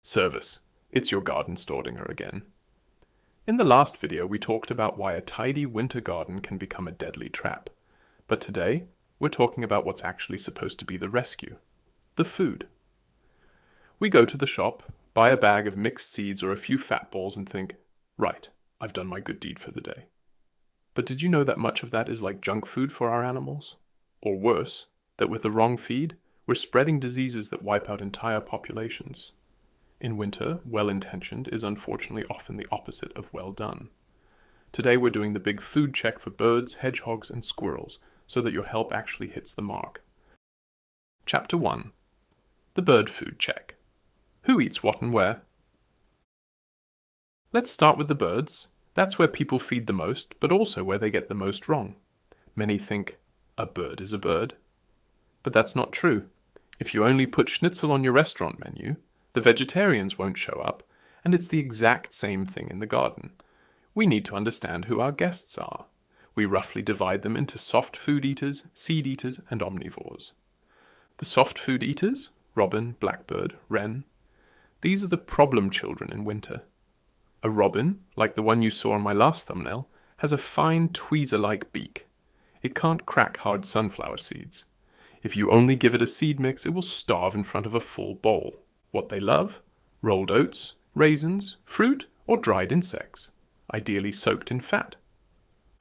Service, it's your garden Staudinger again. In the last video we talked about why a tidy winter garden can become a deadly trap. But today we're talking about what's actually supposed to be the rescue. The food. We go to the shop, buy a bag of mixed seeds or a few fat balls and think, right, I've done my good deed for the day. But did you know that much of that is like junk food for our animals? Or worse, that with the wrong feed, we're spreading diseases that wipe out entire populations. In winter, well-intentioned is unfortunately often the opposite of well done. Today we're doing the big food check for birds, hedgehogs, and squirrels, so that your help actually hits the mark. Chapter 1. The bird food check. Who eats what and where? Let's start with the birds. That's where people feed the most, but also where they get the most wrong. Many think, a bird is a bird. But that's not true. If you only put schnitzel on your restaurant menu, the vegetarians won't show up, and it's the exact same thing in the garden. We need to understand who our guests are. We roughly divide them into soft food eaters, seed eaters, and omnivores. The soft food eaters, robin, blackbird, wren, these are the problem children in winter. A robin, like the one you saw on my last thumbnail, has a fine tweezer-like beak. It can't crack hard sunflower seeds. If you only give it a seed mix, it will starve in front of a full bowl. What they love? Rolled oats, raisins, fruit, or dried insects, ideally soaked in fat.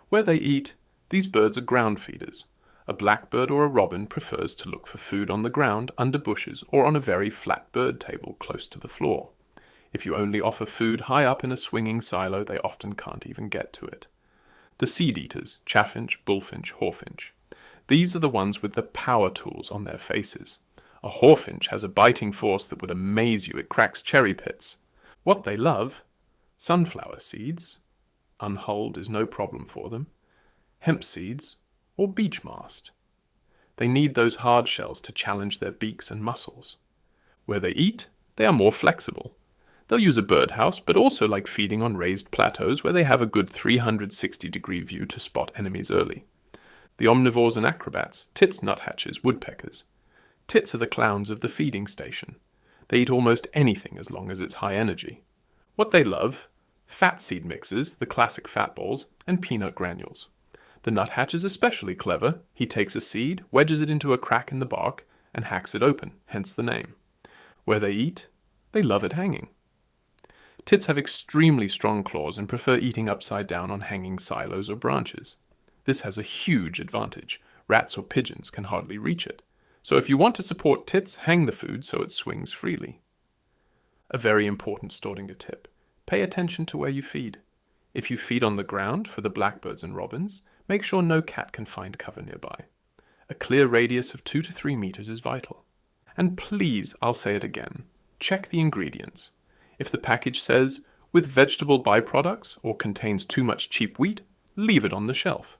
Where they eat, these birds are ground feeders. A blackbird or a robin prefers to look for food on the ground, under bushes, or on a very flat bird table close to the floor. If you only offer food high up in a swinging silo, they often can't even get to it. The seed eaters, chaffinch, bullfinch, hawfinch. These are the ones with the power tools on their faces. A hawfinch has a biting force that would amaze you. It cracks cherry pits. What they love? Sunflower seeds. Unhulled is no problem for them. Hemp seeds or beech mast. They need those hard shells to challenge their beaks and muscles. Where they eat, they are more flexible. They'll use a birdhouse, but also like feeding on raised plateaus where they have a good 360-degree view to spot enemies early. The omnivores and acrobats, tits, nuthatches, woodpeckers. Tits are the clowns of the feeding station. They eat almost anything as long as it's high energy. What they love? Fat seed mixes, the classic fat balls, and peanut granules. The nuthatch is especially clever. He takes a seed, wedges it into a crack in the bark, and hacks it open, hence the name. Where they eat, they love it hanging. Tits have extremely strong claws and prefer eating upside down on hanging silos or branches. This has a huge advantage. Rats or pigeons can hardly reach it. So if you want to support tits, hang the food so it swings freely. A very important Staudinger tip. Pay attention to where you feed. If you feed on the ground for the blackbirds and robins, make sure no cat can find cover nearby. A clear radius of 2 to 3 meters is vital. And please, I'll say it again, check the ingredients. If the package says, with vegetable byproducts or contains too much cheap wheat, leave it on the shelf.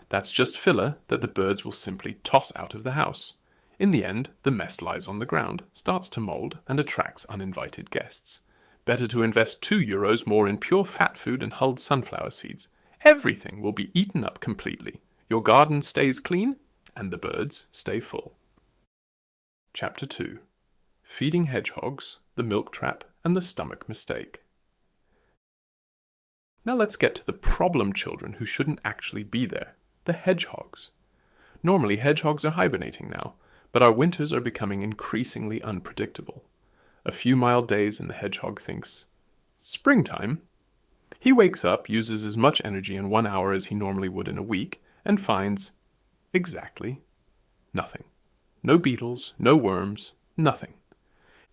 That's just filler that the birds will simply toss out of the house. In the end, the mess lies on the ground, starts to mold, and attracts uninvited guests. Better to invest €2 more in pure fat food and hulled sunflower seeds. Everything will be eaten up completely. Your garden stays clean, and the birds stay full. Chapter 2. Feeding hedgehogs, the milk trap, and the stomach mistake. Now let's get to the problem children who shouldn't actually be there, the hedgehogs. Normally hedgehogs are hibernating now, but our winters are becoming increasingly unpredictable. A few mild days and the hedgehog thinks, springtime? He wakes up, uses as much energy in 1 hour as he normally would in a week, and finds exactly nothing. No beetles, no worms, nothing.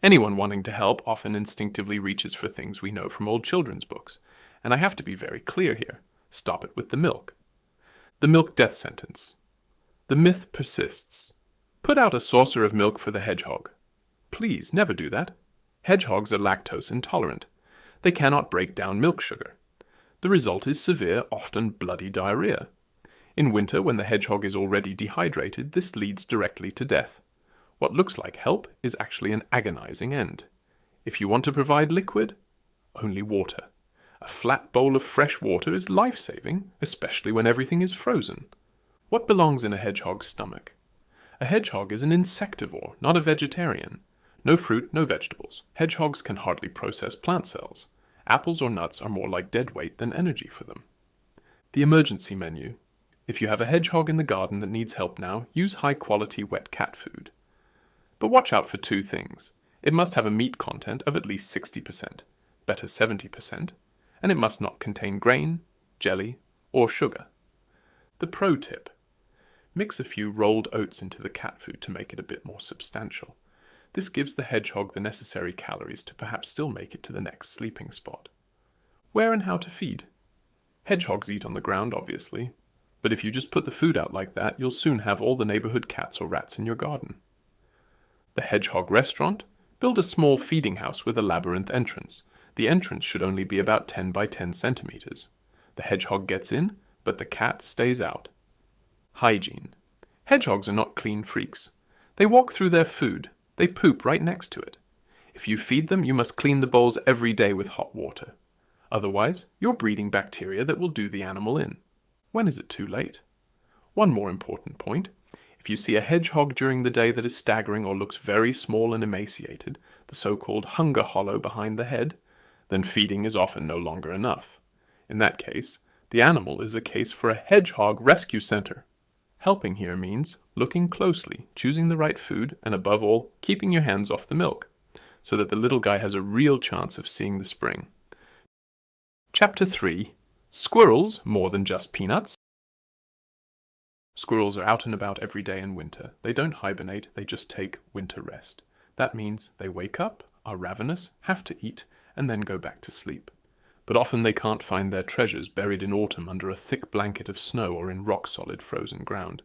Anyone wanting to help often instinctively reaches for things we know from old children's books. And I have to be very clear here. Stop it with the milk. The milk death sentence. The myth persists. Put out a saucer of milk for the hedgehog. Please, never do that. Hedgehogs are lactose intolerant. They cannot break down milk sugar. The result is severe, often bloody diarrhea. In winter, when the hedgehog is already dehydrated, this leads directly to death. What looks like help is actually an agonizing end. If you want to provide liquid, only water. A flat bowl of fresh water is life-saving, especially when everything is frozen. What belongs in a hedgehog's stomach? A hedgehog is an insectivore, not a vegetarian. No fruit, no vegetables. Hedgehogs can hardly process plant cells. Apples or nuts are more like dead weight than energy for them. The emergency menu. If you have a hedgehog in the garden that needs help now, use high-quality wet cat food. But watch out for two things. It must have a meat content of at least 60%, better 70%, and it must not contain grain, jelly, or sugar. The pro tip. Mix a few rolled oats into the cat food to make it a bit more substantial. This gives the hedgehog the necessary calories to perhaps still make it to the next sleeping spot. Where and how to feed? Hedgehogs eat on the ground, obviously, but if you just put the food out like that, you'll soon have all the neighborhood cats or rats in your garden. The hedgehog restaurant? Build a small feeding house with a labyrinth entrance. The entrance should only be about 10 by 10 centimeters. The hedgehog gets in, but the cat stays out. Hygiene. Hedgehogs are not clean freaks. They walk through their food. They poop right next to it. If you feed them, you must clean the bowls every day with hot water. Otherwise, you're breeding bacteria that will do the animal in. When is it too late? One more important point. If you see a hedgehog during the day that is staggering or looks very small and emaciated, the so-called hunger hollow behind the head, then feeding is often no longer enough. In that case, the animal is a case for a hedgehog rescue center. Helping here means looking closely, choosing the right food, and above all, keeping your hands off the milk, so that the little guy has a real chance of seeing the spring. Chapter 3. Squirrels more than just peanuts. Squirrels are out and about every day in winter. They don't hibernate, they just take winter rest. That means they wake up, are ravenous, have to eat, and then go back to sleep. But often they can't find their treasures buried in autumn under a thick blanket of snow or in rock-solid frozen ground.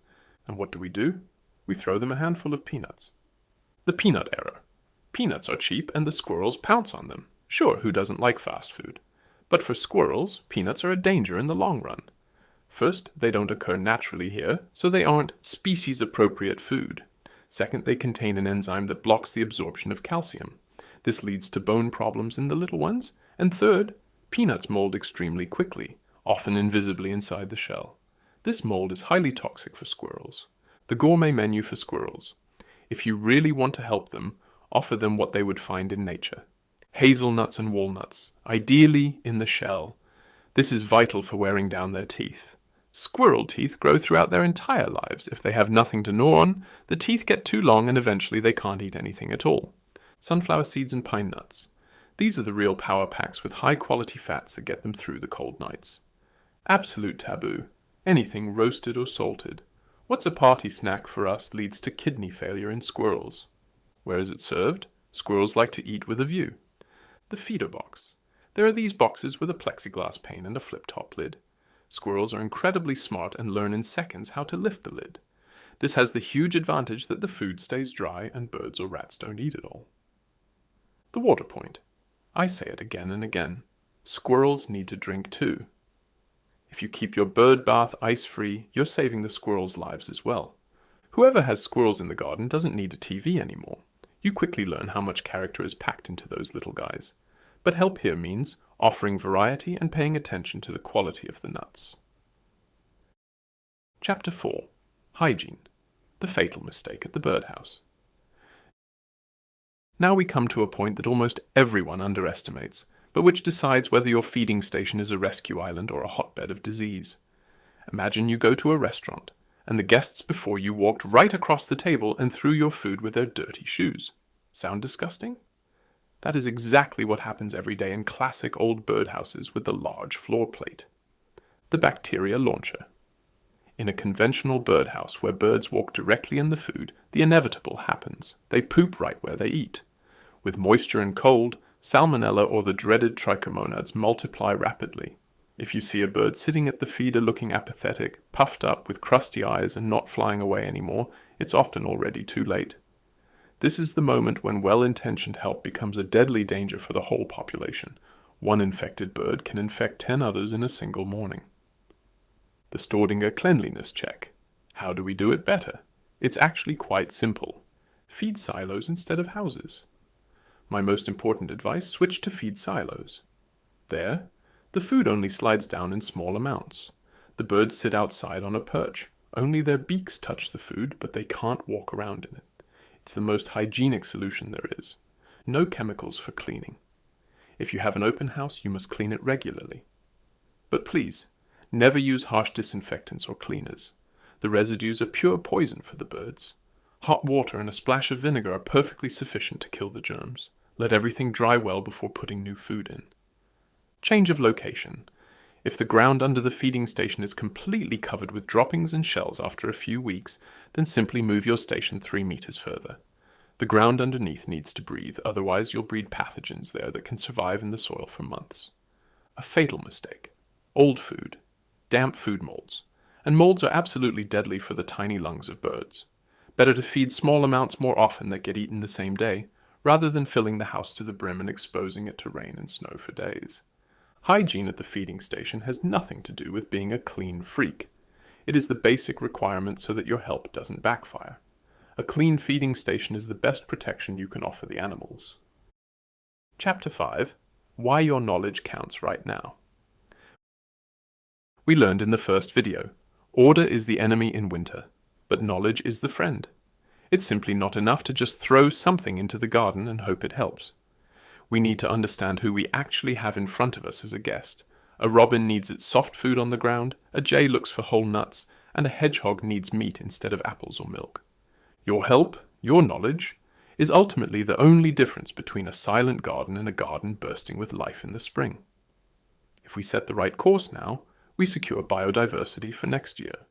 And what do? We throw them a handful of peanuts. The peanut error. Peanuts are cheap and the squirrels pounce on them. Sure, who doesn't like fast food? But for squirrels, peanuts are a danger in the long run. First, they don't occur naturally here, so they aren't species-appropriate food. Second, they contain an enzyme that blocks the absorption of calcium. This leads to bone problems in the little ones. And third, peanuts mold extremely quickly, often invisibly inside the shell. This mold is highly toxic for squirrels. The gourmet menu for squirrels. If you really want to help them, offer them what they would find in nature. Hazelnuts and walnuts, ideally in the shell. This is vital for wearing down their teeth. Squirrel teeth grow throughout their entire lives. If they have nothing to gnaw on, the teeth get too long and eventually they can't eat anything at all. Sunflower seeds and pine nuts. These are the real power packs with high-quality fats that get them through the cold nights. Absolute taboo. Anything roasted or salted. What's a party snack for us leads to kidney failure in squirrels. Where is it served? Squirrels like to eat with a view. The feeder box. There are these boxes with a plexiglass pane and a flip-top lid. Squirrels are incredibly smart and learn in seconds how to lift the lid. This has the huge advantage that the food stays dry and birds or rats don't eat it all. The water point. I say it again and again. Squirrels need to drink too. If you keep your bird bath ice-free, you're saving the squirrels' lives as well. Whoever has squirrels in the garden doesn't need a TV anymore. You quickly learn how much character is packed into those little guys. But help here means offering variety and paying attention to the quality of the nuts. Chapter 4. Hygiene. The fatal mistake at the birdhouse. Now we come to a point that almost everyone underestimates, but which decides whether your feeding station is a rescue island or a hotbed of disease. Imagine you go to a restaurant, and the guests before you walked right across the table and threw your food with their dirty shoes. Sound disgusting? That is exactly what happens every day in classic old birdhouses with the large floor plate. The bacteria launcher. In a conventional birdhouse where birds walk directly in the food, the inevitable happens. They poop right where they eat. With moisture and cold, salmonella or the dreaded trichomonads multiply rapidly. If you see a bird sitting at the feeder looking apathetic, puffed up with crusty eyes and not flying away anymore, it's often already too late. This is the moment when well-intentioned help becomes a deadly danger for the whole population. One infected bird can infect 10 others in a single morning. The Staudinger cleanliness check. How do we do it better? It's actually quite simple. Feed silos instead of houses. My most important advice, switch to feed silos. There, the food only slides down in small amounts. The birds sit outside on a perch. Only their beaks touch the food, but they can't walk around in it. It's the most hygienic solution there is. No chemicals for cleaning. If you have an open house, you must clean it regularly. But please, never use harsh disinfectants or cleaners. The residues are pure poison for the birds. Hot water and a splash of vinegar are perfectly sufficient to kill the germs. Let everything dry well before putting new food in. Change of location. If the ground under the feeding station is completely covered with droppings and shells after a few weeks, then simply move your station 3 meters further. The ground underneath needs to breathe, otherwise you'll breed pathogens there that can survive in the soil for months. A fatal mistake. Old food. Damp food molds. And molds are absolutely deadly for the tiny lungs of birds. Better to feed small amounts more often that get eaten the same day, rather than filling the house to the brim and exposing it to rain and snow for days. Hygiene at the feeding station has nothing to do with being a clean freak. It is the basic requirement so that your help doesn't backfire. A clean feeding station is the best protection you can offer the animals. Chapter 5. Why your knowledge counts right now. We learned in the first video, order is the enemy in winter, but knowledge is the friend. It's simply not enough to just throw something into the garden and hope it helps. We need to understand who we actually have in front of us as a guest. A robin needs its soft food on the ground, a jay looks for whole nuts, and a hedgehog needs meat instead of apples or milk. Your help, your knowledge, is ultimately the only difference between a silent garden and a garden bursting with life in the spring. If we set the right course now, we secure biodiversity for next year.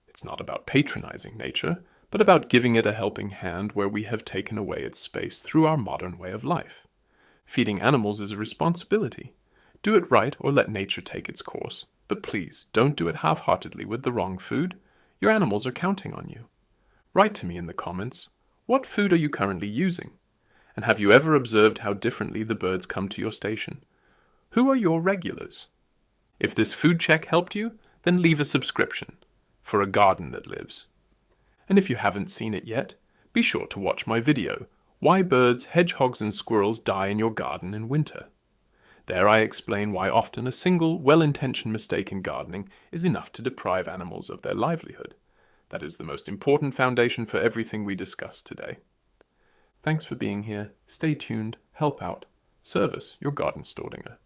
It's not about patronizing nature, but about giving it a helping hand where we have taken away its space through our modern way of life. Feeding animals is a responsibility. Do it right or let nature take its course, but please don't do it half-heartedly with the wrong food. Your animals are counting on you. Write to me in the comments, what food are you currently using? And have you ever observed how differently the birds come to your station? Who are your regulars? If this food check helped you, then leave a subscription for a garden that lives. And if you haven't seen it yet, be sure to watch my video, Why Birds, Hedgehogs and Squirrels Die in Your Garden in Winter. There I explain why often a single, well-intentioned mistake in gardening is enough to deprive animals of their livelihood. That is the most important foundation for everything we discussed today. Thanks for being here. Stay tuned, help out. Service, your garden Staudinger.